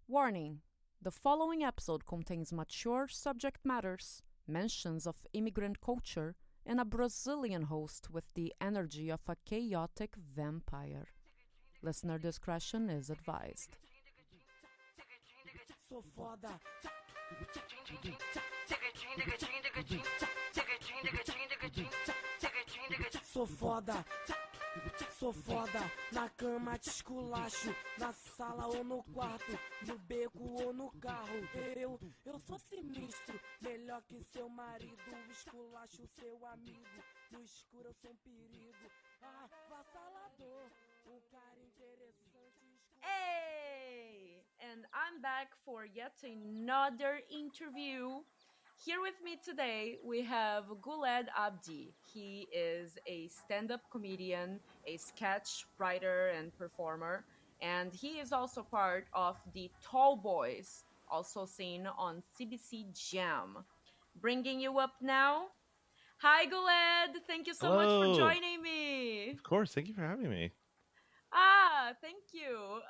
Warning: the following episode contains mature subject matters, mentions of immigrant culture, and a Brazilian host with the energy of a chaotic vampire. Listener discretion is advised. Sou foda. Sou foda. Sou foda, na cama te esculacho, na sala ou no quarto, no beco ou no carro. Eu sou sinistro, melhor que seu marido, esculacho seu amigo, no escuro eu sou perigo. Ah, vassalador, cara interessante. Hey! And I'm back for yet another interview. Here with me today, we have Guled Abdi. He is a stand-up comedian, a sketch writer and performer, and he is also part of the Tall Boys, also seen on CBC Jam. Bringing you up now. Hi, Guled. Thank you so much for Hello. joining me. Of course. Thank you for having me. Thank you.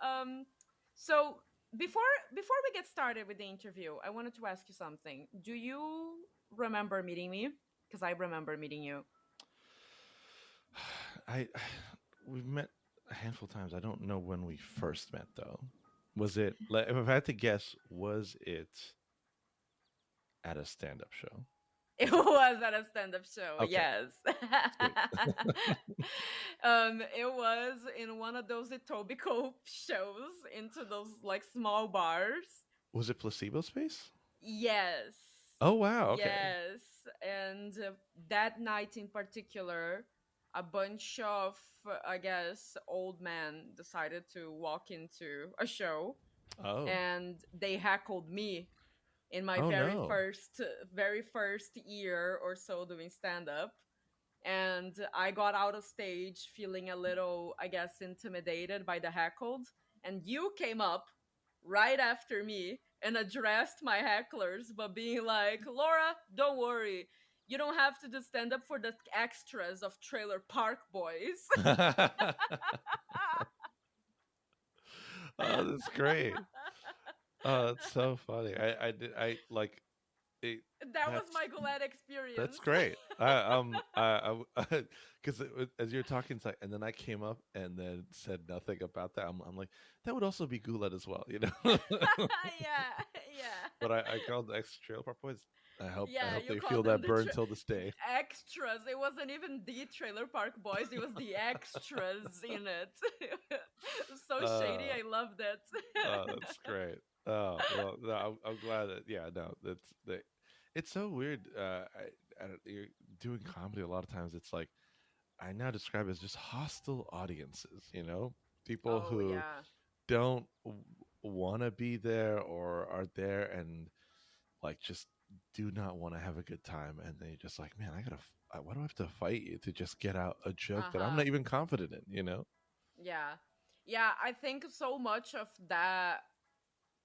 So before we get started with the interview, I wanted to ask you something. Do you remember meeting me? Because I remember meeting you. We've met a handful of times. I don't know when we first met though. Was it like if I had to guess, was it at a stand-up show? It was at a stand-up show. Okay. Yes. It was in one of those Etobicoke shows into those like small bars. Was it Placebo Space? Yes. Oh wow, okay. Yes. And that night in particular, a bunch of, I guess, old men decided to walk into a show Oh. and they heckled me in my Oh no. very first year or so doing stand up. And I got out of stage feeling a little, I guess, intimidated by the heckled. And you came up right after me and addressed my hecklers, but being like, Laura, don't worry. You don't have to do stand up for the extras of Trailer Park Boys. Oh, that's great. Oh, that's so funny. I like it. That was my Guled experience. That's great. Because as you're talking, and then I came up and then said nothing about that. I'm like, that would also be Guled as well, you know. yeah. But I called the extra Trailer Park Boys. I hope You they called feel them that burn till this day. extras. It wasn't even the Trailer Park Boys. It was the extras in it. So shady. I loved it. Oh, that's great. Oh well, no, I'm glad that. Yeah, no, that's the. It's so weird. You're doing comedy a lot of times. It's like I now describe it as just hostile audiences. You know, people Oh who yeah. don't want to be there or are there and like just do not want to have a good time, and they just like, man, why do I have to fight you to just get out a joke that I'm not even confident in? You know? Yeah. I think so much of that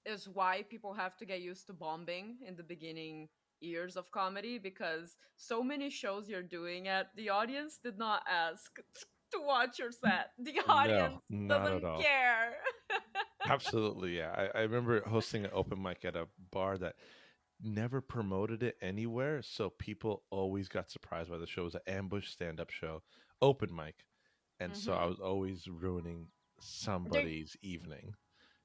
is why people have to get used to bombing in the beginning years of comedy, because so many shows you're doing at, the audience did not ask to watch your set. The No, audience not at doesn't all. care. Absolutely, yeah. I remember hosting an open mic at a bar that never promoted it anywhere, so people always got surprised by the show. It was an ambush stand-up show, open mic, and so I was always ruining somebody's evening.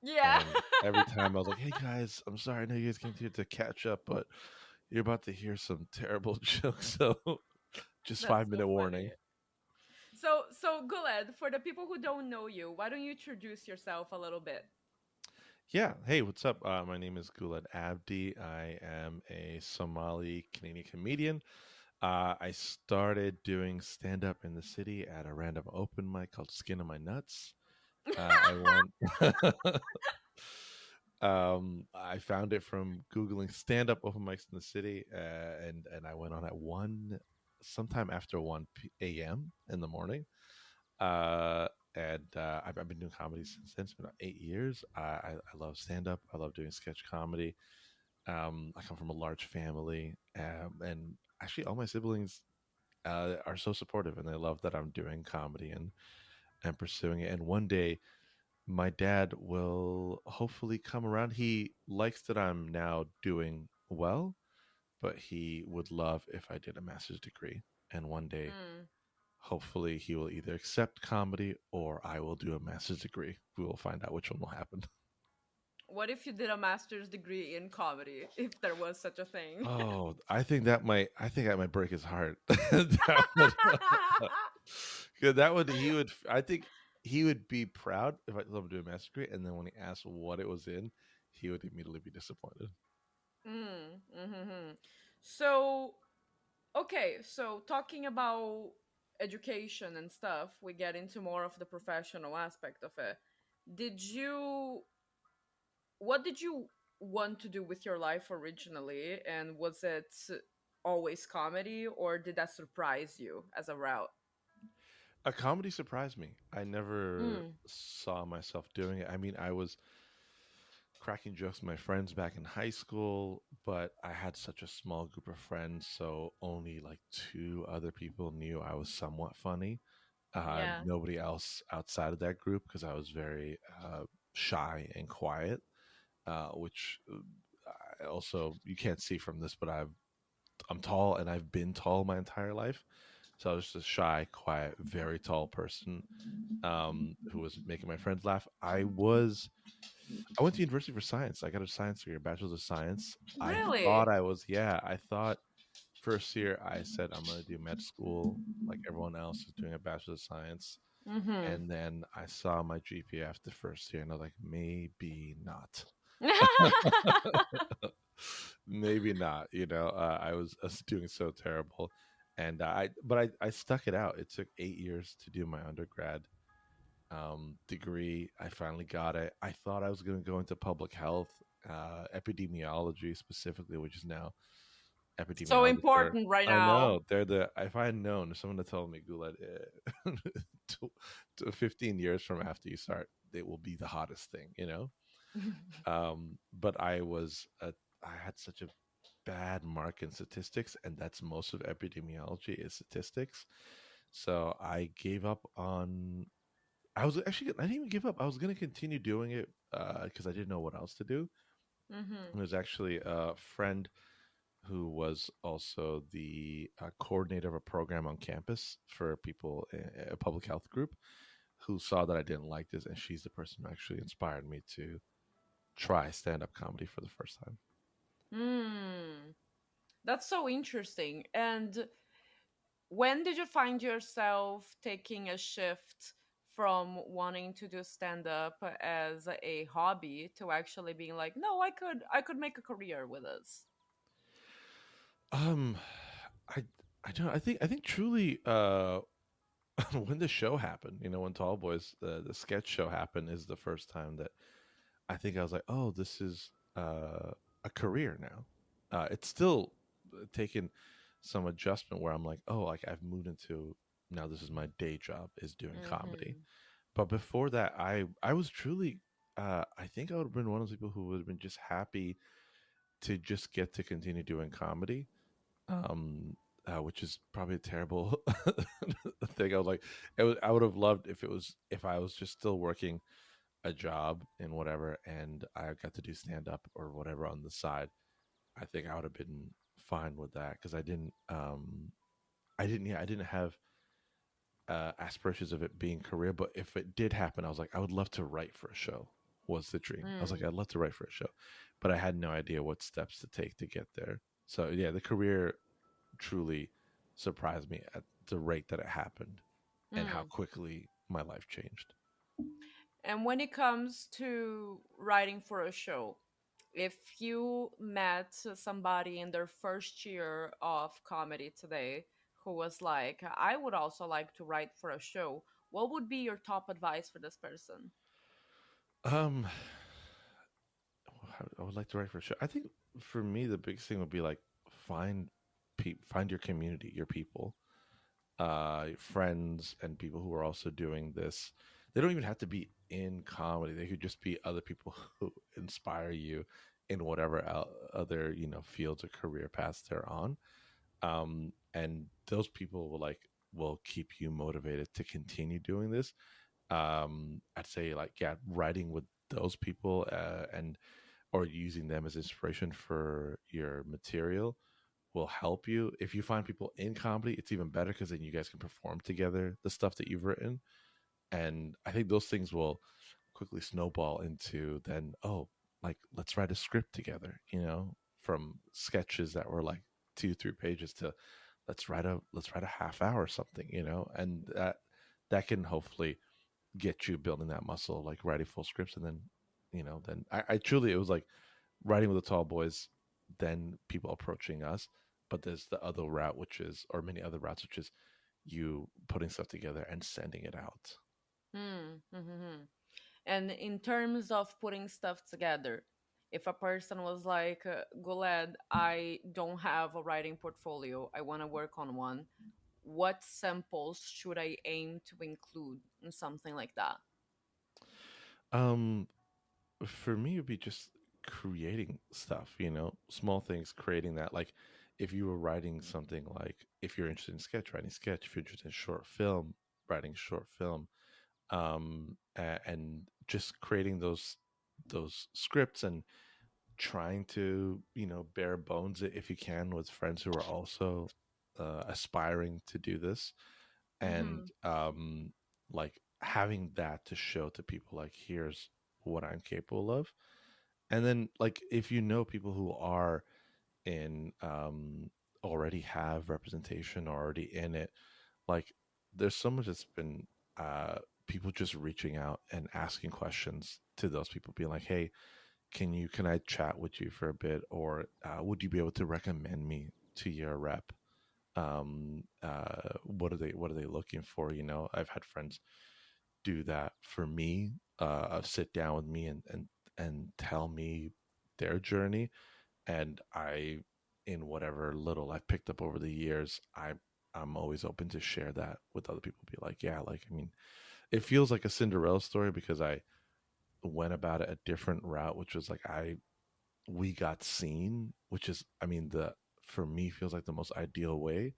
Yeah. And every time I was like, "Hey guys, I'm sorry, I know you guys came here to catch up, but you're about to hear some terrible jokes, so just That's 5-minute so warning." funny. So Guled, for the people who don't know you, why don't you introduce yourself a little bit? Yeah. Hey, what's up? My name is Guled Abdi. I am a Somali Canadian comedian. I started doing stand up in the city at a random open mic called Skin of My Nuts. I went. I found it from Googling stand up open mics in the city, and I went on at sometime after 1 a.m. in the morning. And I've been doing comedy since then. It's been about 8 years. I love stand up. I love doing sketch comedy. I come from a large family, and actually, all my siblings are so supportive, and they love that I'm doing comedy and pursuing it. And one day, my dad will hopefully come around. He likes that I'm now doing well, but he would love if I did a master's degree. And one day, Mm. hopefully, he will either accept comedy or I will do a master's degree. We will find out which one will happen. What if you did a master's degree in comedy, if there was such a thing? Oh, I think that might break his heart. That would, 'cause that would, he would, I think he would be proud if I told him to do a master's degree, and then when he asked what it was in, he would immediately be disappointed. Mm, mm-hmm. So, okay, so talking about education and stuff, we get into more of the professional aspect of it. Did you, what did you want to do with your life originally? And was it always comedy, or did that surprise you as a route? A comedy surprised me. I never Mm, saw myself doing it. I mean, I was cracking jokes with my friends back in high school, but I had such a small group of friends, so only like two other people knew I was somewhat funny. yeah. Nobody else outside of that group because I was very shy and quiet, which I also you can't see from this, but I'm tall and I've been tall my entire life. So I was just a shy, quiet, very tall person who was making my friends laugh. I went to university for science. I got a science degree, a bachelor's of science. I thought Really? I was, yeah, I thought first year I said I'm going to do med school like everyone else is doing a bachelor's of science. Mm-hmm. And then I saw my GPA after first year and I was like, maybe not. Maybe not. I was doing so terrible. And I stuck it out. It took 8 years to do my undergrad degree. I finally got it. I thought I was going to go into public health, epidemiology specifically, which is now So epidemiologists are. important right I now. know they're the. If I had known, if someone had told me, Guled, to 15 years from after you start, it will be the hottest thing, you know. But I had such a bad mark in statistics, and that's most of epidemiology is statistics. So I gave up on I didn't even give up. I was gonna continue doing it because I didn't know what else to do. Mm-hmm. There's actually a friend who was also the coordinator of a program on campus for people, a public health group, who saw that I didn't like this, and she's the person who actually inspired me to try stand up comedy for the first time. Mm. That's so interesting. And when did you find yourself taking a shift from wanting to do stand up as a hobby to actually being like, no, I could make a career with this. Um, I I don't. I think truly, when the show happened, when Tall Boys, the sketch show happened, is the first time that I think I was like, oh, this is a career now. It's still taken some adjustment where I'm like, oh, like I've moved into now. This is my day job is doing comedy. Mm-hmm. But before that, I was truly. I think I would have been one of those people who would have been just happy to just get to continue doing comedy, which is probably a terrible thing. I was like, I would have loved if I was just still working a job in whatever and I got to do stand up or whatever on the side. I think I would have been fine with that because I didn't have aspirations of it being career, but if it did happen, I was like, I would love to write for a show. Was the dream? I was like, Mm. I'd love to write for a show, but I had no idea what steps to take to get there. So yeah, the career truly surprised me at the rate that it happened and how Mm. quickly my life changed. And when it comes to writing for a show, if you met somebody in their first year of comedy today who was like, I would also like to write for a show, what would be your top advice for this person? Um, I would like to write for a show. I think for me, the biggest thing would be like find find your community, your people, friends, and people who are also doing this. They don't even have to be in comedy. They could just be other people who inspire you in whatever other fields or career paths they're on. And those people will keep you motivated to continue doing this. I'd say like yeah, writing with those people and or using them as inspiration for your material will help you. If you find people in comedy, it's even better because then you guys can perform together the stuff that you've written. And I think those things will quickly snowball into then, oh, like let's write a script together, from sketches that were like 2 3 pages to let's write a half hour or something, and that can hopefully get you building that muscle, like writing full scripts. And then then I truly, it was like writing with the tall boys, then people approaching us. But there's the other route, which is, or many other routes, which is you putting stuff together and sending it out. Mm-hmm. And in terms of putting stuff together, if a person was like, Guled, I don't have a writing portfolio, I want to work on one, what samples should I aim to include in something like that? um for me, it'd be just creating stuff, small things, creating that. Like if you were writing something, like if you're interested in sketch, writing sketch. If you're interested in short film, writing short film. And just creating those scripts and trying to bare bones it if you can with friends who are also aspiring to do this. And Mm-hmm. like having that to show to people, like here's what I'm capable of. And then like if people who are in already have representation, already in it, like there's so much that's been uh people just reaching out and asking questions to those people, being like, hey, can I chat with you for a bit, or would you be able to recommend me to your rep? What are they looking for? I've had friends do that for me, sit down with me and tell me their journey. And I, in whatever little I've picked up over the years, I'm always open to share that with other people. Be like, yeah, like I mean, it feels like a Cinderella story because I went about it a different route, which was like we got seen, which is, I mean, the for me feels like the most ideal way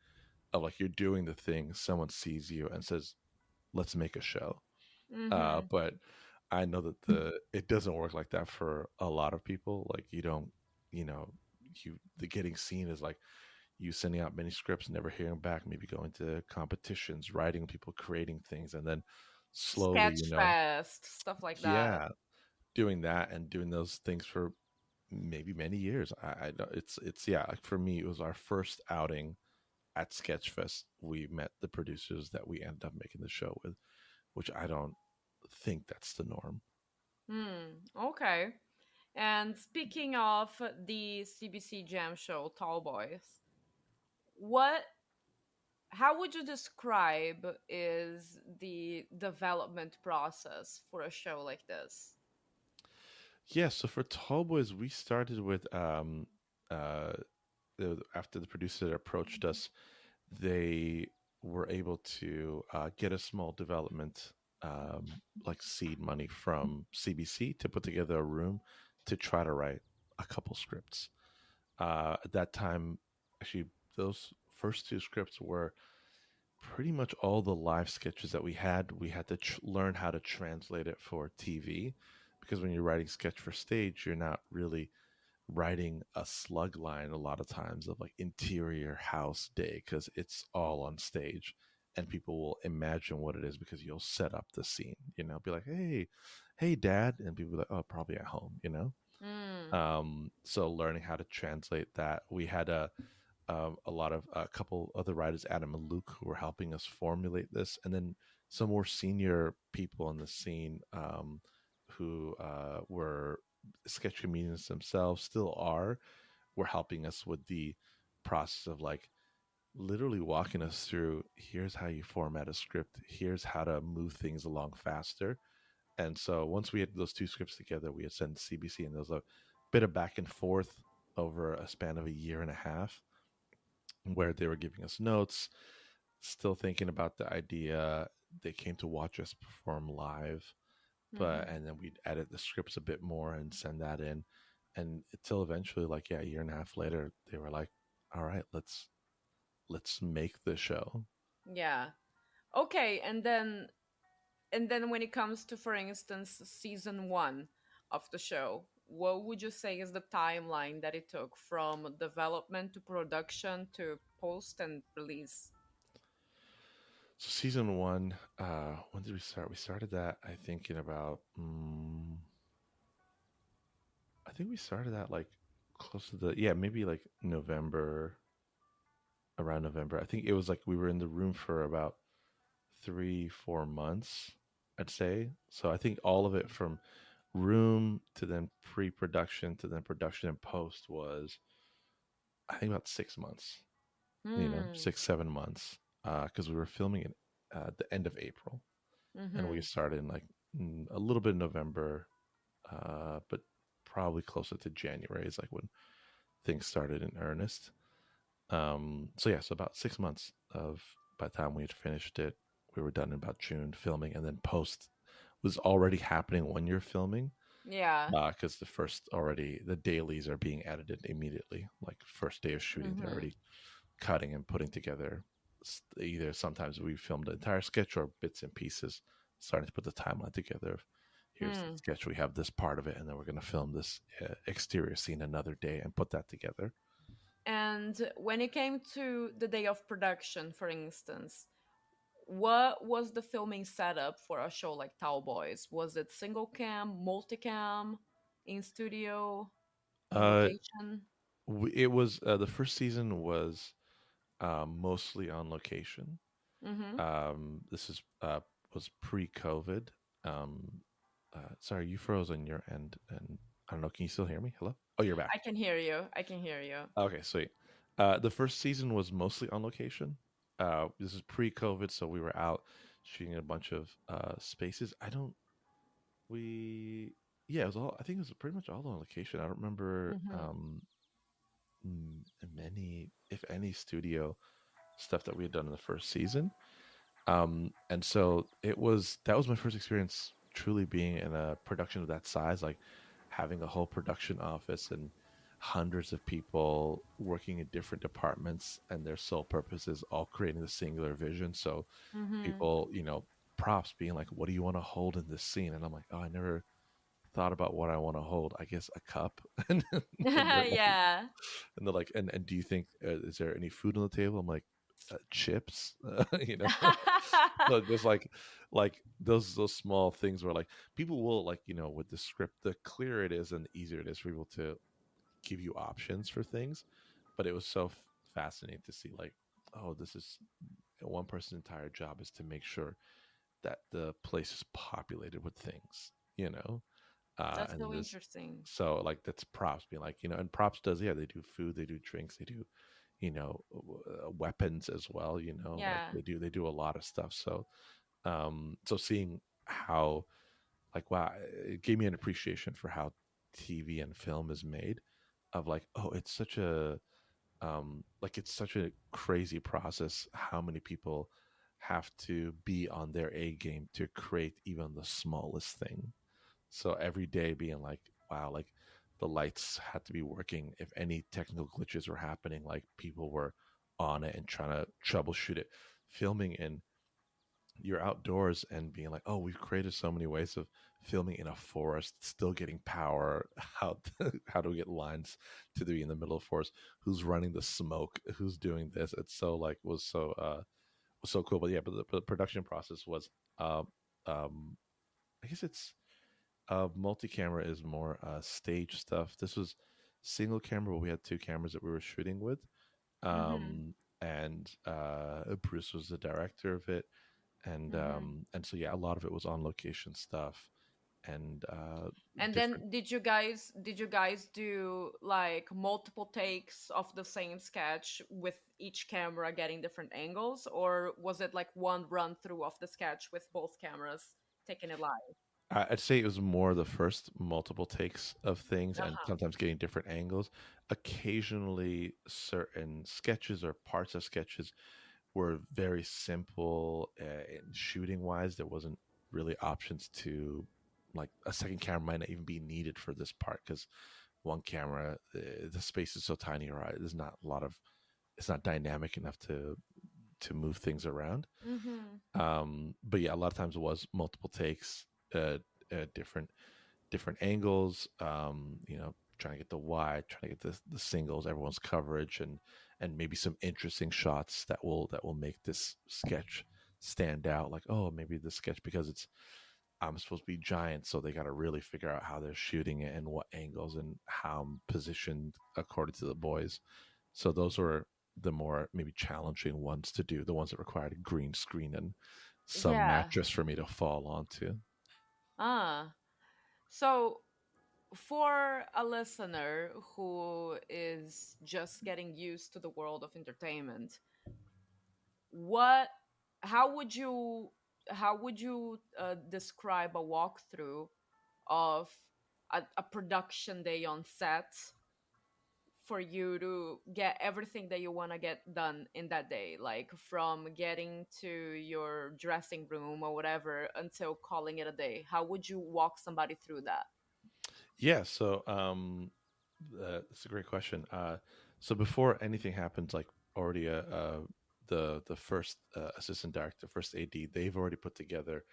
of like you're doing the thing, someone sees you and says, let's make a show. Mm-hmm. But I know that it doesn't work like that for a lot of people. Like you don't, you know, the getting seen is like you sending out many scripts, never hearing back, maybe going to competitions, writing people, creating things, and then slowly, Sketch fest, stuff like that. yeah, doing that and doing those things for maybe many years. It's yeah. Like for me, it was our first outing at Sketchfest. We met the producers that we ended up making the show with, which I don't think that's the norm. Hmm. Okay. And speaking of the CBC Jam show, Tall Boys, what? How would you describe is the development process for a show like this? Yeah, so for Tall Boys, we started with uh after the producer approached us, they were able to get a small development like seed money from CBC to put together a room to try to write a couple scripts. At that time, actually, those first two scripts were pretty much all the live sketches that we had. We had to learn how to translate it for TV because when you're writing sketch for stage, you're not really writing a slug line a lot of times of like interior house day because it's all on stage and people will imagine what it is because you'll set up the scene, be like, hey dad, and people be like, oh, probably at home, Mm. so learning how to translate that, we had a lot of a couple other writers, Adam and Luke, who were helping us formulate this, and then some more senior people in the scene who were sketch comedians themselves, still are, were helping us with the process of like literally walking us through, here's how you format a script, here's how to move things along faster. And so once we had those two scripts together, we had sent CBC, and there was a bit of back and forth over a span of a year and a half where they were giving us notes, still thinking about the idea. They came to watch us perform live, but Mm-hmm. and then we'd edit the scripts a bit more and send that in. And until eventually, like yeah, a year and a half later, they were like, all right, let's make the show. Yeah. Okay, and then and then when it comes to, for instance, season one of the show, what would you say is the timeline that it took from development to production to post and release? So season one, when did we start? We started that I think in about, I think we started that like close to the, yeah, maybe like November, around November. I think it was like we were in the room for about 3 4 months, I'd say. So I think all of it from room to then pre-production to then production and post was, I think, about 6 months. Hmm. 6 7 months, because we were filming it at the end of April, and we Mm-hmm. started in like, a little bit in November, but probably closer to January is like when things started in earnest. So yeah, so about 6 months of, by the time we had finished it, we were done in about June filming, and then post was already happening when you're filming, Yeah. because the dailies are being edited immediately. Like first day of shooting, they're Mm-hmm. already cutting and putting together. Either sometimes we filmed the entire sketch or bits and pieces, starting to put the timeline together. Here's the Hmm. sketch, we have this part of it, and then we're going to film this exterior scene another day and put that together. And when it came to the day of production, for instance, what was the filming setup for a show like Boys? Was it single cam, multicam, in studio, on Uh, location? it was, the first season was, mostly on location. Mm-hmm. This is, was pre-COVID. Sorry, you froze on your end, and I don't know. Can you still hear me? Hello? Oh, you're back. I can hear you. I can hear you. Okay, sweet. The first season was mostly on location. This is pre-COVID, so we were out shooting a bunch of spaces. I don't. We Yeah, it was all. I think it was pretty much all on location. I don't remember, Mm-hmm. many, if any, studio stuff that we had done in the first season. And so that was my first experience truly being in a production of that size, like having a whole production office and hundreds of people working in different departments, and their sole purpose is all creating the singular vision. So Mm-hmm. people, props being like, what do you want to hold in this scene? And I'm like, oh, I never thought about what I want to hold. I guess a cup. And they're like, Yeah. and do you think, is there any food on the table? I'm like, chips. you know so there's like those small things where like people will, like, with the script, the clearer it is and the easier it is for people to give you options for things. But it was so fascinating to see, like, oh, this is one person's entire job is to make sure that the place is populated with things, you know That's and so this interesting. so like that's props being like, and props does, yeah, they do food, they do drinks, they do, weapons as well, like Yeah. they do a lot of stuff. So seeing how, like, wow, it gave me an appreciation for how TV and film is made, of like, oh, it's such a, like, it's such a crazy process how many people have to be on their A game to create even the smallest thing. So every day being like, wow, like the lights had to be working. If any technical glitches were happening, like people were on it and trying to troubleshoot it. Filming in You're outdoors and being like, oh, we've created so many ways of filming in a forest, still getting power. How do we get lines to be in the middle of forest? Who's running the smoke? Who's doing this? It's so like was so cool. But yeah, but the production process was, uh, um, I guess it's, multi-camera is more, stage stuff. This was single camera, but we had two cameras that we were shooting with. Mm-hmm. And Bruce was the director of it, Mm-hmm. and so yeah, a lot of it was on location stuff, and And different. then did you guys do like multiple takes of the same sketch with each camera getting different angles, or was it like one run through of the sketch with both cameras taking it live? I'd say it was more the first multiple takes of things, and Uh-huh. sometimes getting different angles. Occasionally, certain sketches or parts of sketches were very simple, in shooting wise. There wasn't really options to, like, a second camera might not even be needed for this part, because one camera, the space is so tiny, or there's not a lot of, it's not dynamic enough to to move things around. Mm-hmm. But yeah, a lot of times it was multiple takes, uh, different angles. Trying to get the wide, trying to get the singles, everyone's coverage, and maybe some interesting shots that will make this sketch stand out. Like, oh, maybe the sketch, because it's I'm supposed to be giant, so they got to really figure out how they're shooting it and what angles and how I'm positioned according to the boys. So those were the more maybe challenging ones to do, the ones that required a green screen and some Yeah. mattress for me to fall onto. Ah. So for a listener who is just getting used to the world of entertainment, what how would you describe a walkthrough of a production day on set for you to get everything that you want to get done in that day, like from getting to your dressing room or whatever until calling it a day? How would you walk somebody through that? Yeah, so that's a great question. So before anything happens, like already the first assistant director, first AD, they've already put together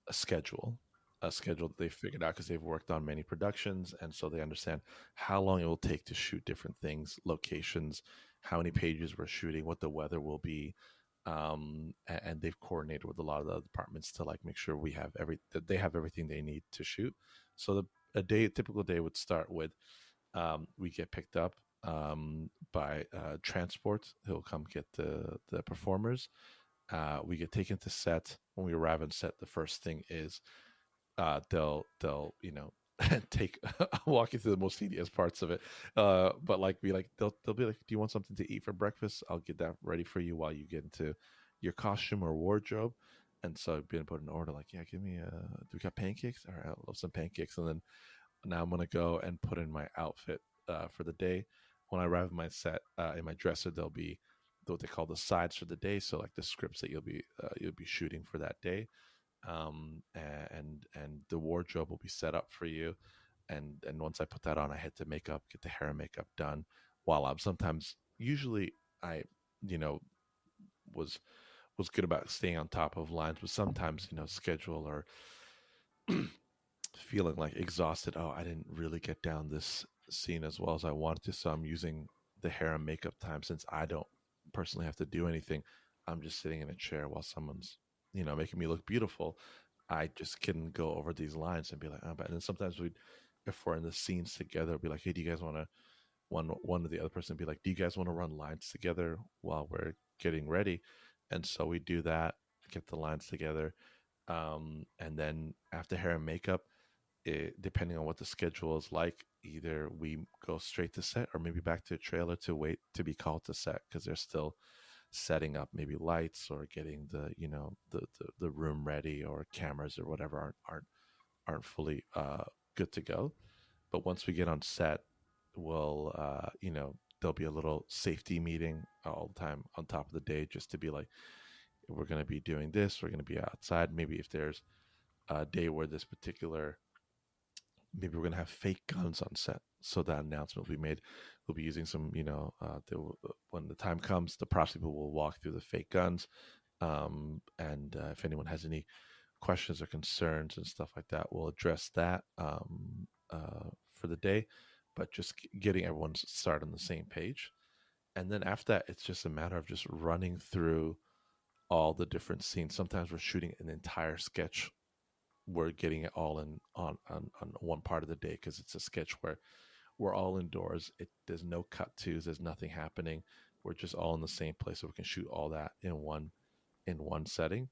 a schedule, that they figured out because they've worked on many productions, and so they understand how long it will take to shoot different things, locations, how many pages we're shooting, what the weather will be, and they've coordinated with a lot of the departments to like make sure we have that they have everything they need to shoot. So a typical day would start with we get picked up by transport. He'll come get the performers. We get taken to set. When we arrive on set, the first thing is they'll take walk you through the most tedious parts of it. But like be like they'll be like, do you want something to eat for breakfast? I'll get that ready for you while you get into your costume or wardrobe. And so I've been put in order, like, yeah, give me do we got pancakes? All right, I love some pancakes. And then now I'm gonna go and put in my outfit for the day. When I arrive at my set in my dresser, there'll be what they call the sides for the day. So like the scripts that you'll be shooting for that day, and the wardrobe will be set up for you. And once I put that on, I head to makeup, get the hair and makeup done. While I'm sometimes usually I you know was good about staying on top of lines, but sometimes schedule or feeling like exhausted. Oh, I didn't really get down this scene as well as I wanted to. So I'm using the hair and makeup time, since I don't personally have to do anything. I'm just sitting in a chair while someone's, making me look beautiful. I just can go over these lines and be like, oh, but and then sometimes if we're in the scenes together, we'll be like, hey, do you guys want to, one of the other person be like, do you guys want to run lines together while we're getting ready? And so we do that, get the lines together. And then after hair and makeup, depending on what the schedule is like, either we go straight to set or maybe back to a trailer to wait to be called to set because they're still setting up maybe lights or getting the room ready, or cameras or whatever aren't fully good to go. But once we get on set, we'll there'll be a little safety meeting all the time on top of the day, just to be like, we're going to be doing this, we're going to be outside. Maybe if there's a day where this particular maybe we're going to have fake guns on set, so that announcement will be made. We'll be using some when the time comes, the props people will walk through the fake guns, and if anyone has any questions or concerns and stuff like that, we'll address that for the day. But just getting everyone started on the same page, and then after that, it's just a matter of just running through all the different scenes. Sometimes we're shooting an entire sketch, we're getting it all in on one part of the day because it's a sketch where we're all indoors. There's no cut twos. There's nothing happening. We're just all in the same place, so we can shoot all that in one setting.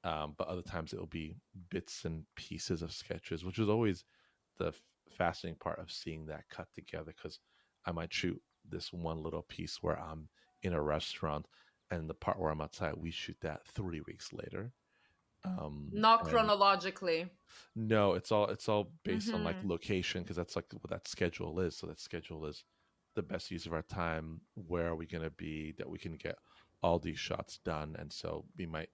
But other times it will be bits and pieces of sketches, which is always the fascinating part of seeing that cut together. Because I might shoot this one little piece where I'm in a restaurant, and the part where I'm outside, we shoot that 3 weeks later. Not And chronologically. no, it's all based on like Mm-hmm. location, because that's like what that schedule is. So that schedule is the best use of our time. Where are we going to be that we can get all these shots done? And so we might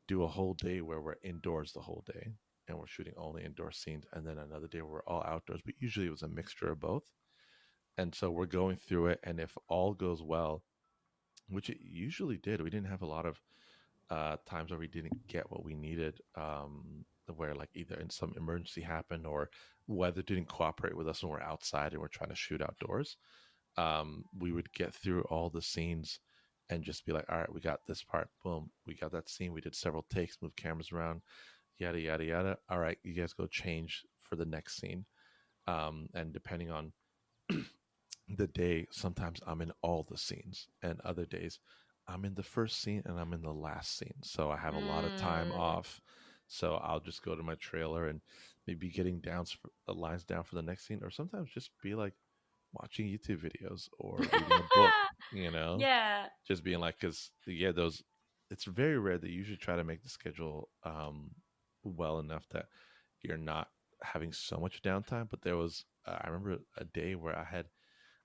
do a whole day where we're indoors the whole day and we're shooting only indoor scenes, and then another day where we're all outdoors. But usually it was a mixture of both. And so we're going through it, and if all goes well, which it usually did. We didn't have a lot of times where we didn't get what we needed, where like either in some emergency happened or weather didn't cooperate with us when we're outside and we're trying to shoot outdoors. We would get through all the scenes and just be like, all right, we got this part, boom, we got that scene, we did several takes, move cameras around, yada yada yada. All right, you guys go change for the next scene. And depending on the day, sometimes I'm in all the scenes, and other days I'm in the first scene and I'm in the last scene. So I have a lot of time Mm. off. So I'll just go to my trailer and maybe getting down lines down for the next scene, or sometimes just be like watching YouTube videos or reading a book, you know, Yeah. just being like, because yeah, those, it's very rare that you usually try to make the schedule well enough that you're not having so much downtime. But there was, I remember a day where I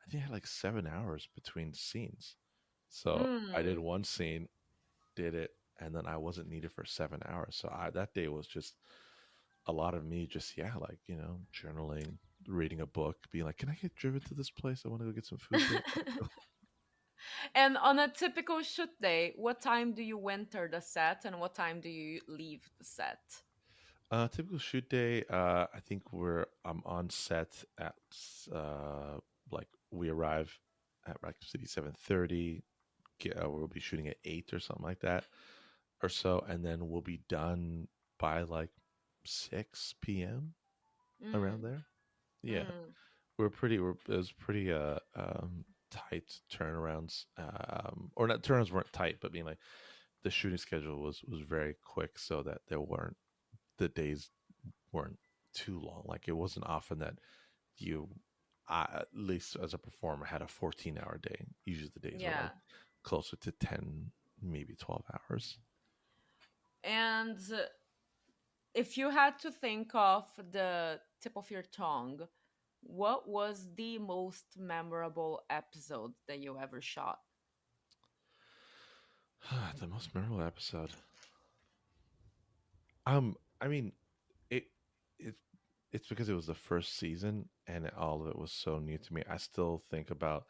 think I had like 7 hours between scenes. So I did Mm. one scene, did it, and then I wasn't needed for 7 hours. So that day was just a lot of me just, yeah, like, journaling, reading a book, being like, can I get driven to this place? I want to go get some food there. And on a typical shoot day, what time do you enter the set and what time do you leave the set? Typical shoot day. I think I'm on set at like we arrive at Raccoon City 7:30. We'll be shooting at 8 or something like that, or so, and then we'll be done by like 6 p.m. around Mm. there. Yeah, Mm. it was pretty tight turnarounds, or not, turnarounds weren't tight, but being like the shooting schedule was very quick, so that the days weren't too long. Like it wasn't often that you, at least as a performer, had a 14-hour day. Usually the days are Yeah. like closer to 10, maybe 12 hours. And if you had to think of the tip of your tongue, what was the most memorable episode that you ever shot? The most memorable episode. I mean, it it it's because it was the first season and all of it was so new to me. I still think about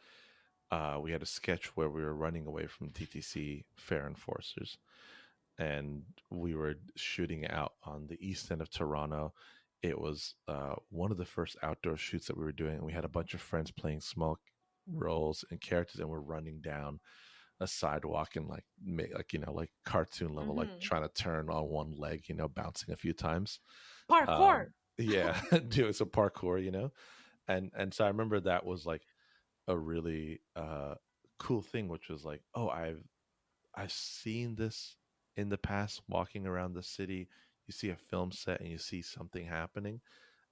we had a sketch where we were running away from TTC fair enforcers, and we were shooting out on the east end of Toronto. It was one of the first outdoor shoots that we were doing, and we had a bunch of friends playing small roles and characters, and we're running down a sidewalk and like like like cartoon level, like Hmm. trying to turn on one leg, bouncing a few times. Parkour. Yeah, doing some parkour, and so I remember that was like a really cool thing, which was like, oh, I've seen this in the past walking around the city. You see a film set and you see something happening,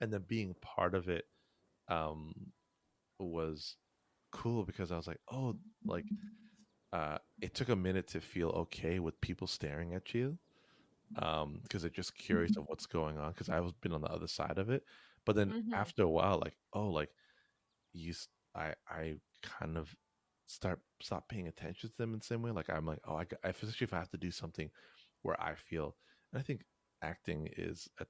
and then being part of it um, was cool because I was like, oh, like it took a minute to feel okay with people staring at you because they're just curious of what's going on because I was been on the other side of it. But then Hmm. after a while, like, oh, like you I kind of stop paying attention to them in the same way. Like I'm like, oh, especially if I have to do something where I feel, and I think acting is at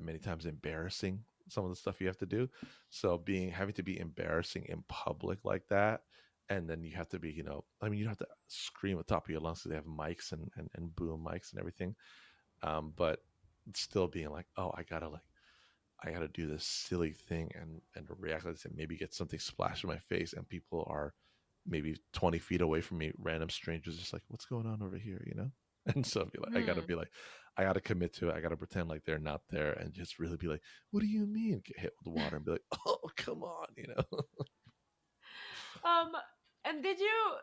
many times embarrassing. Some of the stuff you have to do, so having to be embarrassing in public like that, and then you have to be, I mean, you don't have to scream at the top of your lungs because they have mics and boom mics and everything, but still being like, oh, I gotta do this silly thing and react like this and maybe get something splashed in my face and people are maybe 20 feet away from me, random strangers just like, what's going on over here, And so Hmm. I gotta commit to it. I gotta pretend like they're not there and just really be like, what do you mean? Get hit with water and be like, oh, come on. Um, and did you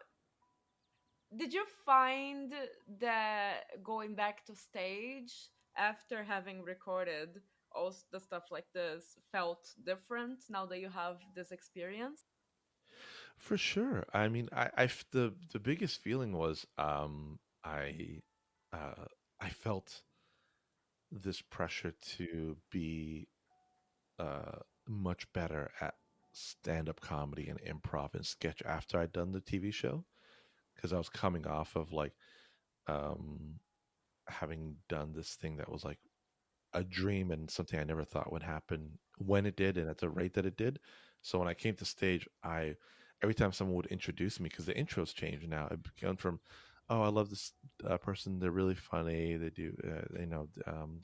find that going back to stage after having recorded all the stuff like this felt different now that you have this experience? For sure. I mean, the biggest feeling was uh, I felt this pressure to be much better at stand up comedy and improv and sketch after I'd done the TV show because I was coming off of like um, having done this thing that was like a dream and something I never thought would happen when it did and at the rate that it did. So when I came to stage, every time someone would introduce me, because the intros change now, it began from, oh, I love this person. They're really funny. They do,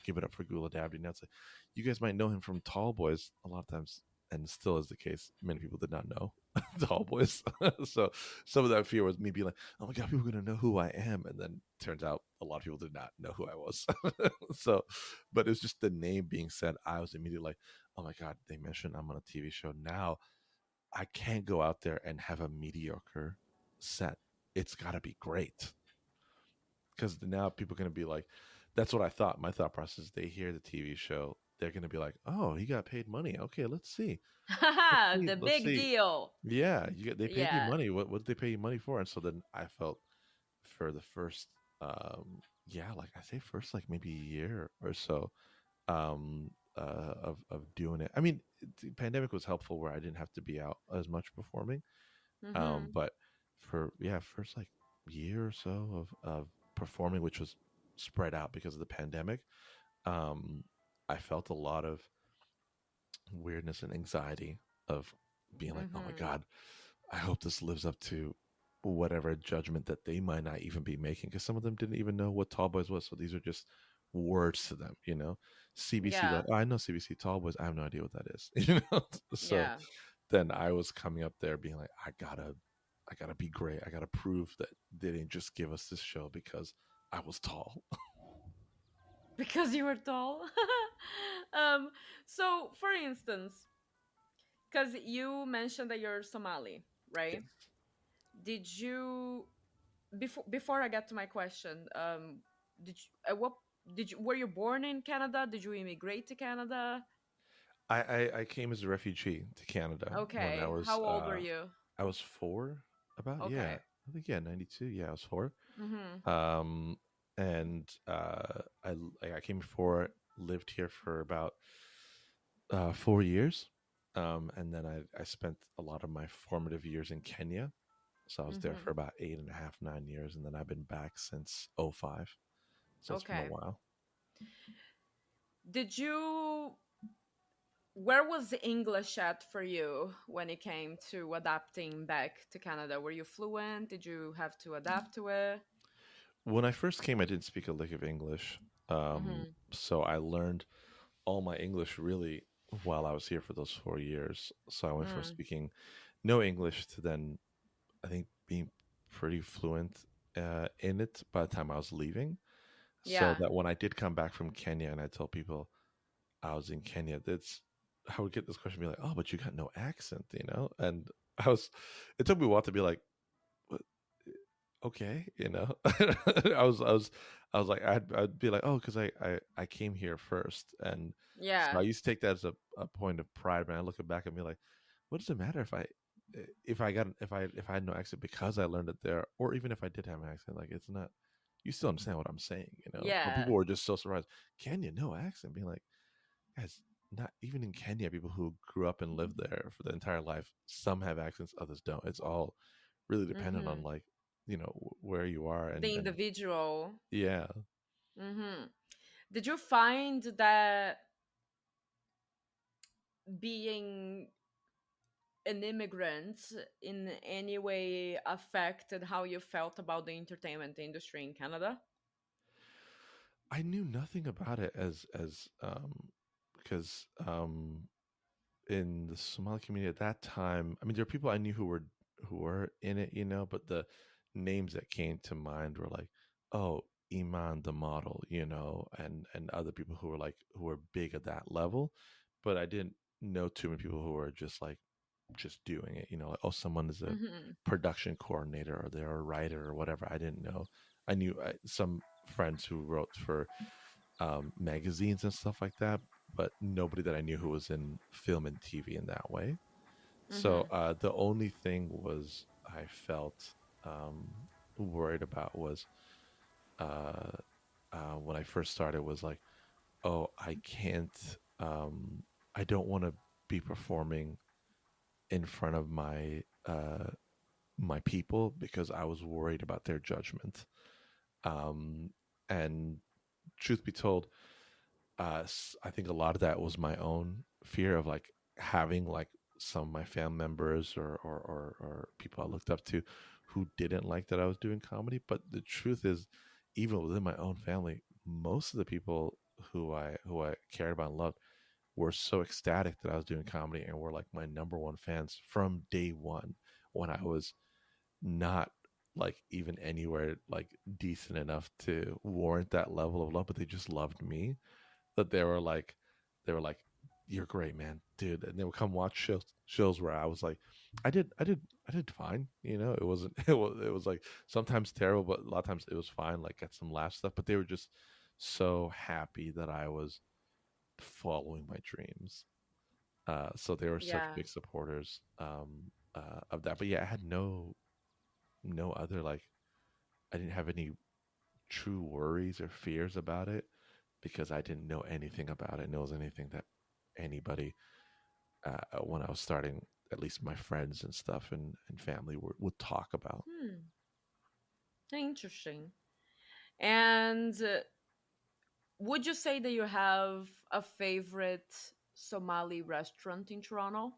give it up for Guled Abdi. Now it's like, you guys might know him from Tall Boys a lot of times, and still is the case. Many people did not know Tall Boys. So some of that fear was me being like, oh my God, people are going to know who I am. And then turns out a lot of people did not know who I was. So, but it was just the name being said. I was immediately like, oh my God, they mentioned I'm on a TV show. Now I can't go out there and have a mediocre set. It's got to be great, because now people are going to be like, that's what I thought. My thought process, they hear the TV show, they're going to be like, oh, he got paid money. Okay, let's see. Let's see. The Let's big see. deal. Yeah, they paid you Yeah. money. What did they pay you money for? And so then I felt for the first, yeah, like I say, first like maybe a year or so, of doing it. I mean, the pandemic was helpful where I didn't have to be out as much performing. Mhm. But for first like year or so of performing, which was spread out because of the pandemic, um, I felt a lot of weirdness and anxiety of being like, oh my Mhm. God, I hope this lives up to whatever judgment that they might not even be making, because some of them didn't even know what Tall Boys was. So these are just words to them, you know. CBC, Yeah. like, oh, I know CBC Tall Boys. I have no idea what that is, So Yeah. then I was coming up there being like, I gotta be great. I gotta prove that they didn't just give us this show because I was tall. Because you were tall. um so for instance, cuz you mentioned that you're Somali, right? Yes. Did you before I get to my question, did you what did you were you born in Canada? Did you immigrate to Canada? I came as a refugee to Canada when Okay. How old were you? I was 4, about, yeah. Okay. I think, yeah, 92. Yeah, I was 4. Mhm. Um and I came before, lived here for about 4 years. And then I spent a lot of my formative years in Kenya. So I was there for Mhm. about 8.5, 9 years, and then I've been back since '05. So it's been a Okay. while. Did you where was English at for you when it came to adapting back to Canada? Were you fluent? Did you have to adapt to it? When I first came, I didn't speak a lick of English. Mhm. So I learned all my English really while I was here for those 4 years. So I went from Mm. speaking no English to then, I think, being pretty fluent in it by the time I was leaving. So Yeah. that when I did come back from Kenya and I told people I was in Kenya, that's I would get this question, be like, "Oh, but you got no accent," And I was, it took me a while to be like, "What? Okay," I was like, I'd be like, "Oh, because I came here first," and so I Yeah. used to take that as a point of pride. When I look back and be like, "What does it matter if I had no accent because I learned it there, or even if I did have an accent? Like, it's not. You still understand what I'm saying. But Yeah. people were just so surprised. Kenya, no accent, being like, guys, not even in Kenya, people who grew up and lived there for the entire life, some have accents, others don't. It's all really dependent on, Mhm. like, where you are, The and individual. yeah. Mhm. Did you find that being an immigrant in any way affected how you felt about the entertainment industry in Canada? I knew nothing about it as because in the Somali community at that time, I mean, there were people I knew who were in it, but the names that came to mind were like, oh, Iman the model, and other people who were big at that level, but I didn't know too many people who were just doing it, like, oh, someone is a Mhm. production coordinator or they're a writer or whatever. I didn't know. I knew some friends who wrote for magazines and stuff like that, but nobody that I knew who was in film and TV in that way. So Mhm. the only thing was I felt um, worried about was uh, when I first started was like, oh, I can't, I don't want to be performing in front of my people because I was worried about their judgment. Um, and truth be told, I think a lot of that was my own fear of like having like some of my family members or people I looked up to who didn't like that I was doing comedy. But the truth is, even within my own family, most of the people who I cared about and loved were so ecstatic that I was doing comedy and were like my number one fans from day one when I was not like even anywhere like decent enough to warrant that level of love, but they just loved me. That they were like, "You're great, man, dude," and they would come watch shows where I was like, I did fine. It wasn't it was like sometimes terrible, but a lot of times it was fine. Like get some laugh stuff, but they were just so happy that I was following my dreams. So they were such Yeah. big supporters of that. But yeah, I had no other like I didn't have any true worries or fears about it because I didn't know anything about it. Knows anything that anybody when I was starting, at least my friends and stuff and family would talk about. Hmm. Interesting. And would you say that you have a favorite Somali restaurant in Toronto?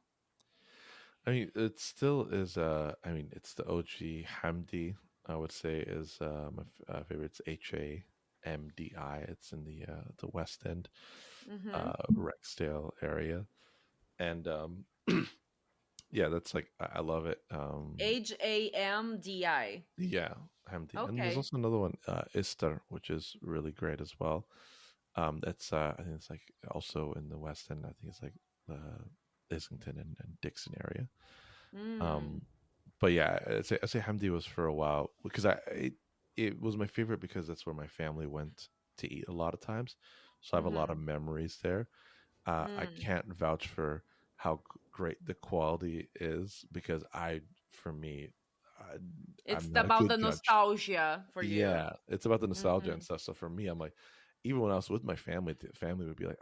I mean, it still is. I mean, it's the OG Hamdi. I would say is my favorite. It's HAMDI. It's in the West End, Mm-hmm. Rexdale area, and yeah, that's like I love it. HAMDI. Yeah, Hamdi, and there's Okay. also another one, Istar, which is really great as well. That's I think it's like also in the West End. I think it's like Islington and Dixon area. Um, Mm. but yeah, I say Hamdi was for a while because it was my favorite because that's where my family went to eat a lot of times, so I have a lot of Mm-hmm. memories there. I Mm. can't vouch for how great the quality is because for me, It's I'm not a about good the judge. nostalgia for you. Yeah, it's about the nostalgia Mm-hmm. and stuff. So for me, I'm like, even when I was with my family, the family would be like,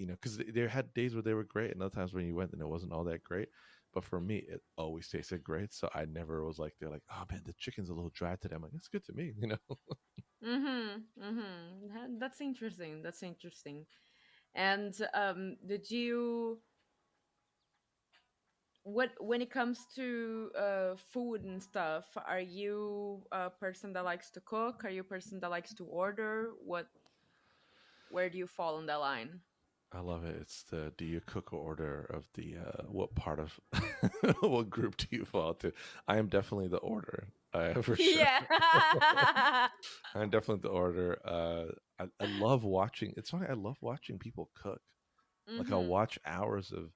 because they had days where they were great, and other times when you went and it wasn't all that great. But for me, it always tasted great. So I never was like, they're like, oh man, the chicken's a little dry today. I'm like, that's good to me. Mm-hmm. Mm-hmm. That's interesting. That's interesting. And did you what when it comes to food and stuff, are you a person that likes to cook? Are you a person that likes to order? Where do you fall on that line? I love it. It's the do you cook or order of the what part of what group do you fall to? I am definitely the order, for sure. Yeah. I'm definitely the order. I love watching. It's funny. I love watching people cook. Like I'll Mhm. watch hours of.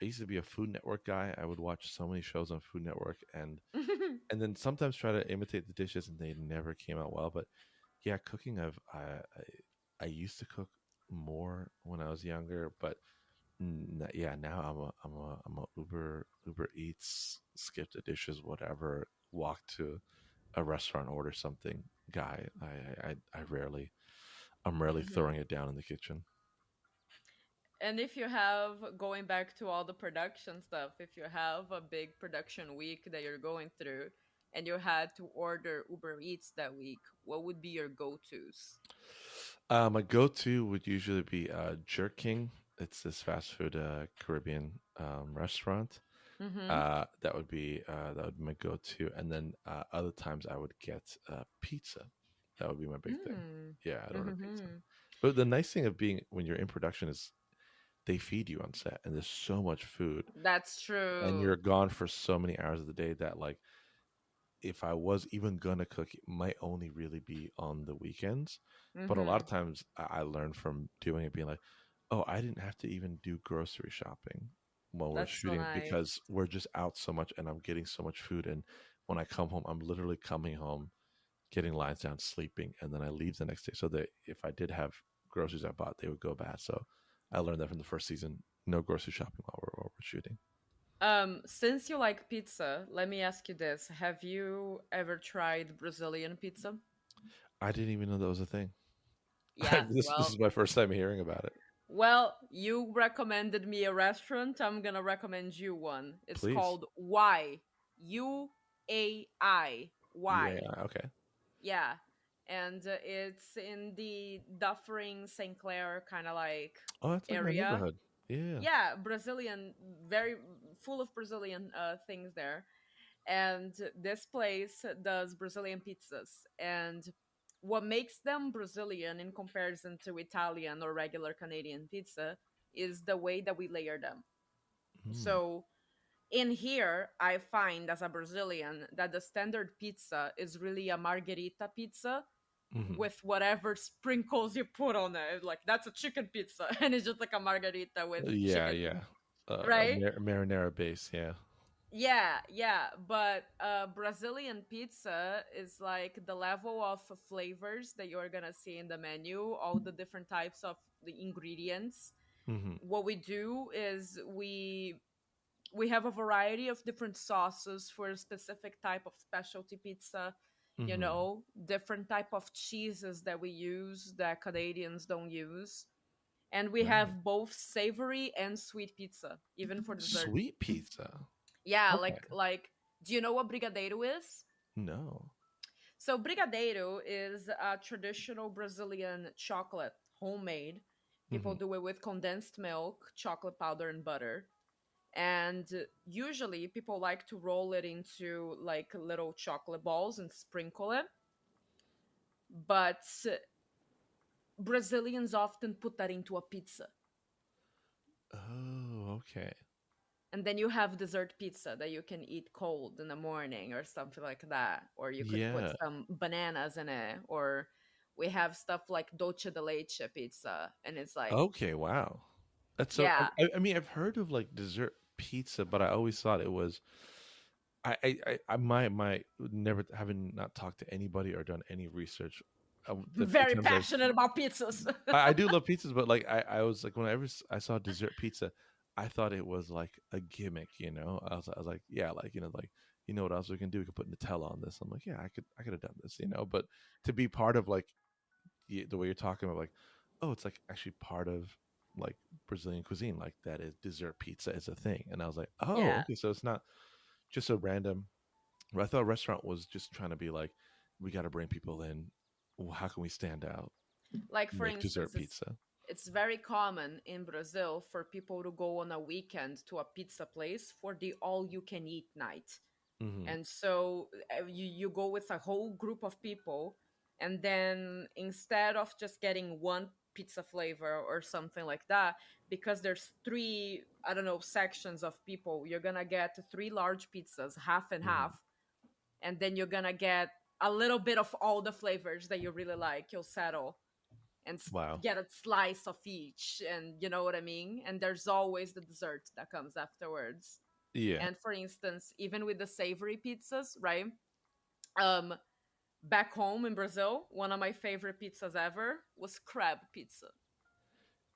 I used to be a Food Network guy. I would watch so many shows on Food Network, and then sometimes try to imitate the dishes, and they never came out well. But yeah, cooking. I used to cook more when I was younger, but yeah, now I'm a Uber Eats, skip the dishes, whatever. Walk to a restaurant, order something. Guy, I'm rarely throwing Mhm. it down in the kitchen. And if you have, going back to all the production stuff, if you have a big production week that you're going through and you had to order Uber Eats that week, what would be your go-tos? My go-to would usually be Jerk King. It's this fast food Caribbean restaurant. Mhm. That would be my go-to, and then other times I would get pizza. That would be my big thing. Mm. Yeah, I'd order pizza. Mhm. But the nice thing of being when you're in production is they feed you on set, and there's so much food, That's and true. you're gone for so many hours of the day that like if I was even gonna cook, it might only really be on the weekends. But a lot of Mhm. times I learned from doing it, being like, oh, I didn't have to even do grocery shopping when we're That's so shooting nice. because we're just out so much and I'm getting so much food. And when I come home, I'm literally coming home, getting lines down, sleeping, and then I leave the next day. So that if I did have groceries I bought, they would go bad. So I learned that from the first season. No grocery shopping while we're shooting. Since you like pizza, let me ask you this. Have you ever tried Brazilian pizza? I didn't even know that was a thing. Yeah, This is my first time hearing about it. you recommended me a restaurant. I'm gonna recommend you one. It's Please. called Y. UAI. Yeah. Y. Okay. Yeah. And it's in the Dufferin St. Clair kind of like Oh, that's like my area. neighborhood. Yeah. Yeah, Brazilian, very full of Brazilian things there. And this place does Brazilian pizzas. And what makes them Brazilian in comparison to Italian or regular Canadian pizza is the way that we layer them. Mm. So in here, I find as a Brazilian that the standard pizza is really a margherita pizza Hmm. with whatever sprinkles you put on it. Like that's a chicken pizza, and it's just like a margarita with Yeah, chicken, yeah. right? Marinara base, yeah. Yeah, yeah. But Brazilian pizza is like the level of flavors that you're gonna see in the menu, all the different types of the ingredients. Hmm. What we do is we have a variety of different sauces for a specific type of specialty pizza, you Hmm. know, different type of cheeses that we use that Canadians don't use, and we Right. have both savory and sweet pizza even for dessert. Sweet pizza. Yeah, Okay. do you know what brigadeiro is? No. So brigadeiro is a traditional Brazilian chocolate, homemade. People Hmm. do it with condensed milk, chocolate powder, and butter. And usually people like to roll it into like little chocolate balls and sprinkle it, but Brazilians often put that into a pizza. Oh, okay. And then you have dessert pizza that you can eat cold in the morning or something like that, or you could put Yeah. some bananas in it, or we have stuff like dolce de leche pizza, and it's like, Okay, wow. That's so. yeah, I mean, I've heard of like dessert pizza, but I always thought it was. My never having not talked to anybody or done any research. The few very times passionate about pizzas. I do love pizzas, but like I was like whenever I saw dessert pizza, I thought it was like a gimmick. I was like, yeah, like like what else we can do? We could put Nutella on this. I'm like, yeah, I could have done this. But to be part of like the way you're talking about, like, oh, it's like actually part of like Brazilian cuisine, like that is dessert pizza is a thing. And I was like, oh, Yeah, okay, so it's not just a random. I thought a restaurant was just trying to be like, we got to bring people in. How can we stand out? like for Make dessert instance, pizza. it's very common in Brazil for people to go on a weekend to a pizza place for the all you can eat night. Hmm. And so you go with a whole group of people, and then instead of just getting one pizza flavor or something like that, because there's three, I don't know, sections of people, you're gonna get three large pizzas, half and half, Hmm. and then you're gonna get a little bit of all the flavors that you really like. You'll settle and Wow. get a slice of each, and you know what I mean. And there's always the dessert that comes afterwards. Yeah. And for instance, even with the savory pizzas, right? um Back home in Brazil, one of my favorite pizzas ever was crab pizza.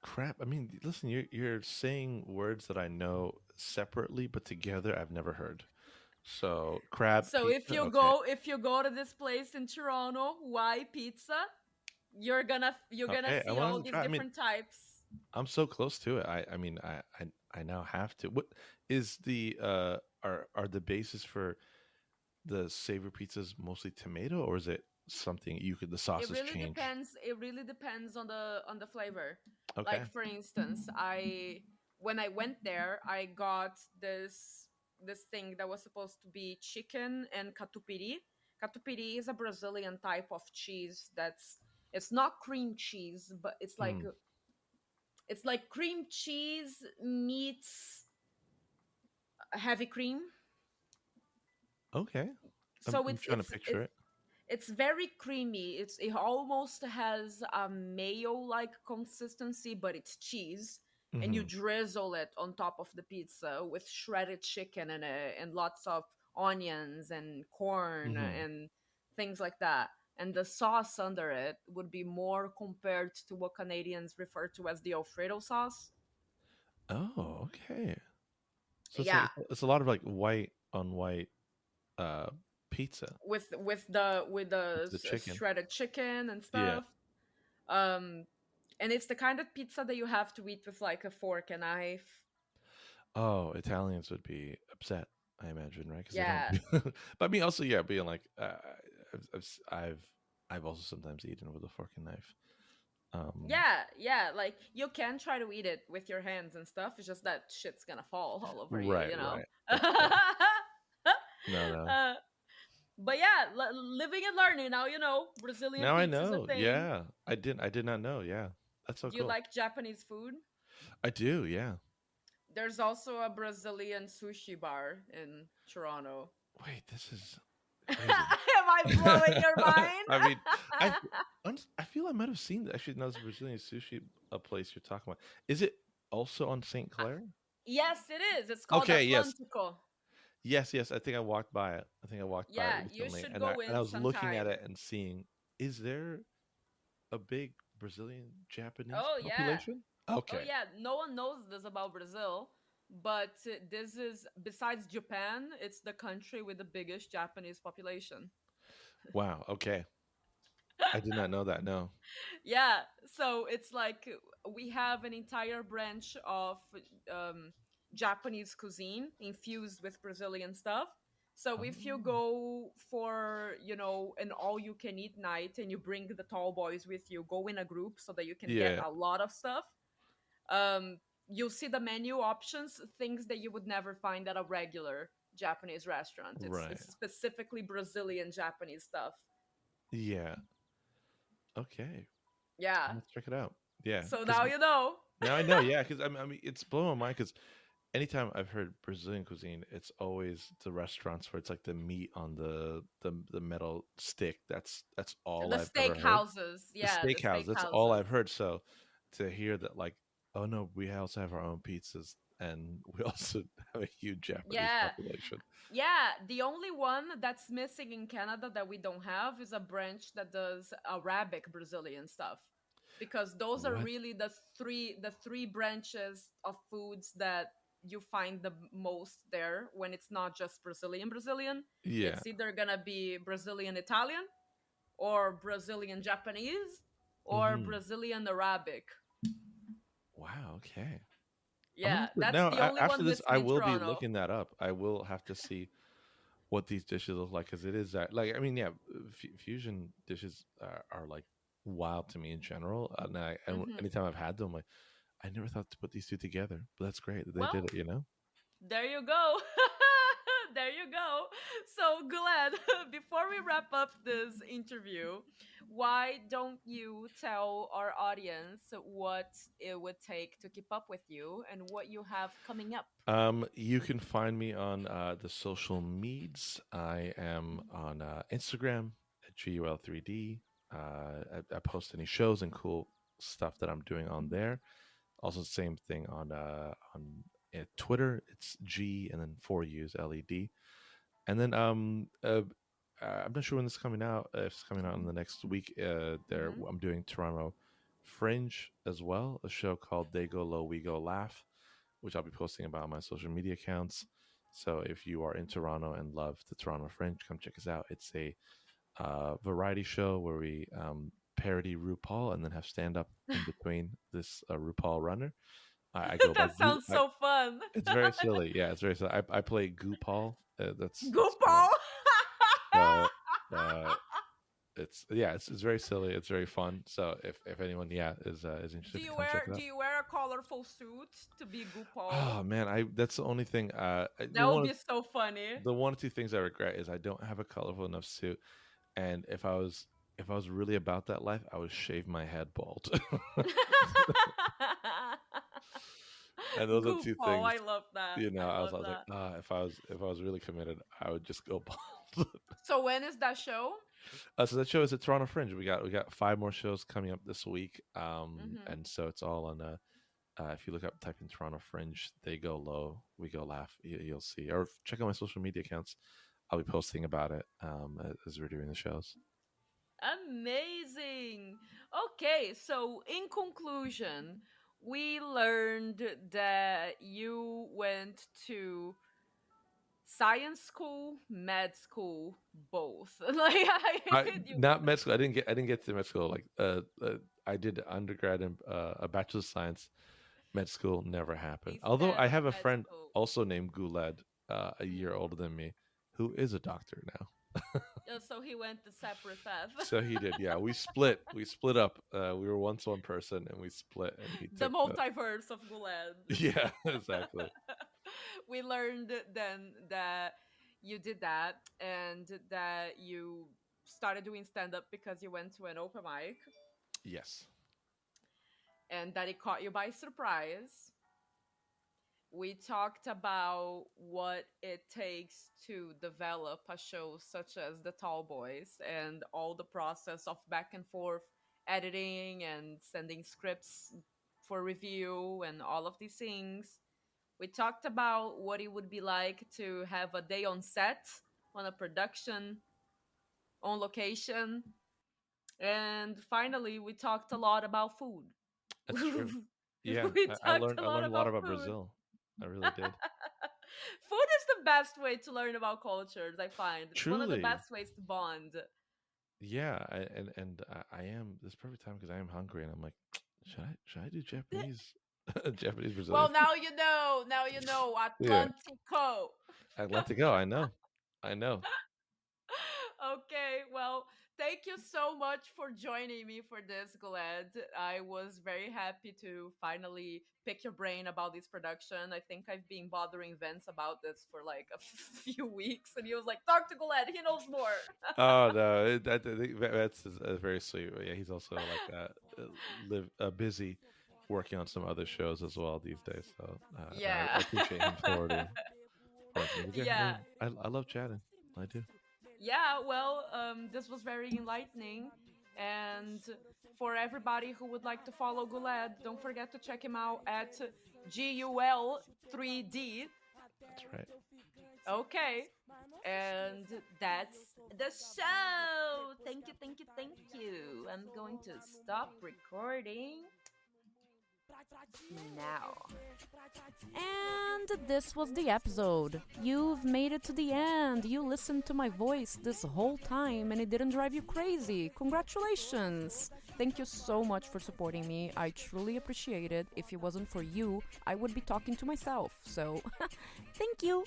Crap. I mean, listen, you're saying words that I know separately, but together I've never heard. So crab So if pizza. you Okay. go if you go to this place in Toronto, why pizza, you're gonna Okay. I see wanted all to these try. I mean, different types. I'm so close to it. I mean, I now have to. What is the are the basis for the savor pizzas mostly tomato, or is it something you could the sauces change? It really depends on the flavor. Okay. Like for instance, I when I went there, I got this thing that was supposed to be chicken and catupiry. Catupiry is a Brazilian type of cheese that's, it's not cream cheese, but Mm, it's like cream cheese meets heavy cream. okay. So I'm trying to picture it. it's very creamy. It almost has a mayo like consistency, but it's cheese. And you Hmm. drizzle it on top of the pizza with shredded chicken in it and lots of onions and corn Hmm. and things like that. And the sauce under it would be more compared to what Canadians refer to as the Alfredo sauce. Oh, okay. So it's Yeah, like it's a lot of like white on white uh pizza with with the the chicken. shredded chicken and Yeah. stuff. Um, and it's the kind of pizza that you have to eat with like a fork and knife. Oh, Italians would be upset, I imagine, right? Because they don't. Yeah, But I mean, also, yeah, being like, I've, I've, s- I've also sometimes eaten with a fork and knife. Um, Yeah, yeah. Like you can try to eat it with your hands and stuff. It's just that shit's gonna fall all over you, right, you know. right. Yeah. No, no. uh, but yeah, living and learning. Now you know Brazilian Now I pizza is a know. thing. Yeah, I did not know. Yeah, that's so Do you cool. like Japanese food? I do. Yeah. There's also a Brazilian sushi bar in Toronto. Wait, this is crazy. Am I blowing your mind? I mean, I I feel I might have seen actually. No, it's a Brazilian sushi a place you're talking about. Is it also on St. Clair? Yes, it is. It's called Okay. Yes. Atlantico. Yes. Yes. I think I walked by it. I think I walked by it Yeah, you recently, should and go I in was looking at sometime. it and seeing, is there a big Brazilian Japanese Oh yeah. population? Oh Okay. yeah. No one knows this about Brazil, but this is besides Japan, it's the country with the biggest Japanese population. Wow. Okay. I did not know that. No. Yeah, so it's like we have an entire branch of um, Japanese cuisine infused with Brazilian stuff. So Oh. if you go for, an all you can eat night and you bring the tall boys with you, go in a group so that you can get Yeah. a lot of stuff. Um, you'll see the menu options, things that you would never find at a regular Japanese restaurant. Right. It's specifically Brazilian Japanese stuff. Yeah. Okay. Yeah. Let's check it out. Yeah. So Because now you know. now I know. Yeah. Because I mean, it's blowing my mind. Because anytime I've heard Brazilian cuisine, it's always the restaurants where it's like the meat on the metal stick. That's all The I've ever steak heard. houses. The Yeah, the steakhouse. steak That's all houses. I've heard. So to hear that, like, oh no, we also have our own pizzas, and we also have a huge Japanese Yeah. population. Yeah, the only one that's missing in Canada that we don't have is a branch that does Arabic Brazilian stuff. Because those are What? really the three branches of foods that you find the most there when it's not just Brazilian. Yeah. It's either gonna be Brazilian Italian or Brazilian Japanese or Hmm. Brazilian Arabic. Wow. Okay. I'm gonna Yeah, have to, that's now the only after one this. missing I in will be Toronto. looking that up. I will have to see what these dishes look like because it is that, like, I mean, yeah, fusion dishes are like wild to me in general, and Hmm. anytime I've had them, like, I never thought to put these two together, but that's great that they did Well, it. You know. there you go. There you go. So, Glenn, before we wrap up this interview, why don't you tell our audience what it would take to keep up with you and what you have coming up? You can find me on the social meds. I am on Instagram at GUL3D. I post any shows and cool stuff that I'm doing on there. Also, same thing on Twitter. It's G and then four U's LED. And then I'm not sure when this is coming out. If it's coming out in the next week, there Hmm. I'm doing Toronto Fringe as well, a show called They Go Low, We Go Laugh, which I'll be posting about on my social media accounts. So if you are in Toronto and love the Toronto Fringe, come check us out. It's a variety show where we parody RuPaul and then have stand up in between this RuPaul runner. I go by That Goo. sounds so fun. It's very silly. Yeah, it's very silly. I play Goo Paul. That's my Goopal. so uh, it's very silly. It's very fun. So if anyone is do interested to you come check wear it do out. you wear a colorful suit to be Goopal? Oh man, I that's the only thing. That would be so funny. The one or two things I regret is I don't have a colorful enough suit. And if I was really about that life, I would shave my head bald. And those are two Goopal, things. I love that. I I was love I was like, that. if I was really committed, I would just go bald. So when is that show? So that show is at Toronto Fringe. We got five more shows coming up this week. Hmm. And so it's all on if you look up, type in Toronto Fringe, they go low, we go laugh. You'll see, or check out my social media accounts. I'll be posting about it as we're doing the shows. Amazing. Okay, so in conclusion, we learned that you went to science school, med school, both. Like you, Not med school. I didn't get to med school. Like I did undergrad and a bachelor of science. Med school never happened. Although instead I of have a med friend school. also named Guled, a year Mhm. older than me, who is a doctor now. So he went the separate path. So he did. Yeah, we split. We split up. We were once one person, and we split, and he The took the. multiverse of Guled. Yeah, exactly. We learned then that you did that and that you started doing stand up because you went to an open mic Yes, and that it caught you by surprise. We talked about what it takes to develop a show such as the Tall Boys and all the process of back and forth editing and sending scripts for review and all of these things. We talked about what it would be like to have a day on set, on a production, on location. And finally, we talked a lot about food. that's true. Yeah, We I talked learned. a I lot learned a lot about about food. Brazil. I really did. Food is the best way to learn about cultures, I find. It's one of the Truly. best ways to bond. Yeah, I am. This perfect time because I am hungry, and I'm like, should I do Japanese, Japanese Brazilian Well, food? now you know. Now you know. Yeah, Atlantico. I'd let to go. I know. I know. Okay, well, thank you so much for joining me for this, Glad. I was very happy to finally pick your brain about this production. I think I've been bothering Vince about this for like a few weeks, and he was like, "Talk to Glad, he knows more." Oh no, I think that's very sweet. Yeah, he's also like live busy working on some other shows as well these days. So I Yeah. appreciate him forwarding to me. But yeah, Yeah. I love chatting. I do. Yeah, well, this was very enlightening. And for everybody who would like to follow Guled, don't forget to check him out at GUL3D. That's right. Okay. And that's the show. Thank you, thank you, thank you. I'm going to stop recording now. And this was the episode. You've made it to the end. You listened to my voice this whole time and it didn't drive you crazy. Congratulations! Thank you so much for supporting me. I truly appreciate it. If it wasn't for you, I would be talking to myself. So, thank you!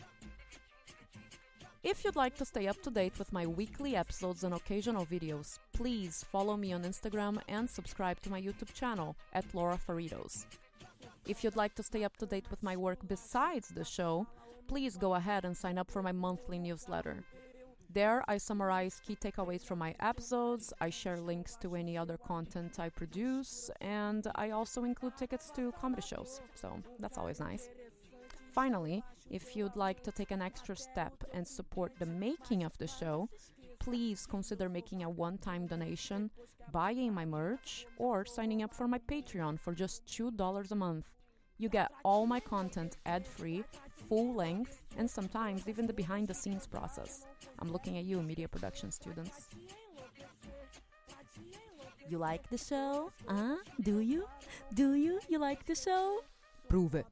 If you'd like to stay up to date with my weekly episodes and occasional videos, please follow me on Instagram and subscribe to my YouTube channel at Laura Faritos. If you'd like to stay up to date with my work besides the show, please go ahead and sign up for my monthly newsletter. There, I summarize key takeaways from my episodes, I share links to any other content I produce, and I also include tickets to comedy shows, so that's always nice. Finally, if you'd like to take an extra step and support the making of the show, please consider making a one-time donation, buying my merch, or signing up for my Patreon for just $2 a month. You get all my content ad-free, full length, and sometimes even the behind-the-scenes process. I'm looking at you, media production students. You like the show? Do you? Do you? You like the show? Prove it.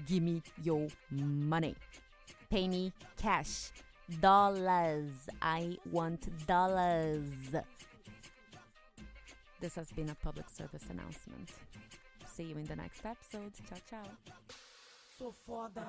Give me your money. Pay me cash. Dollars. I want dollars. This has been a public service announcement. See you in the next episode. Ciao, ciao. Sou foda.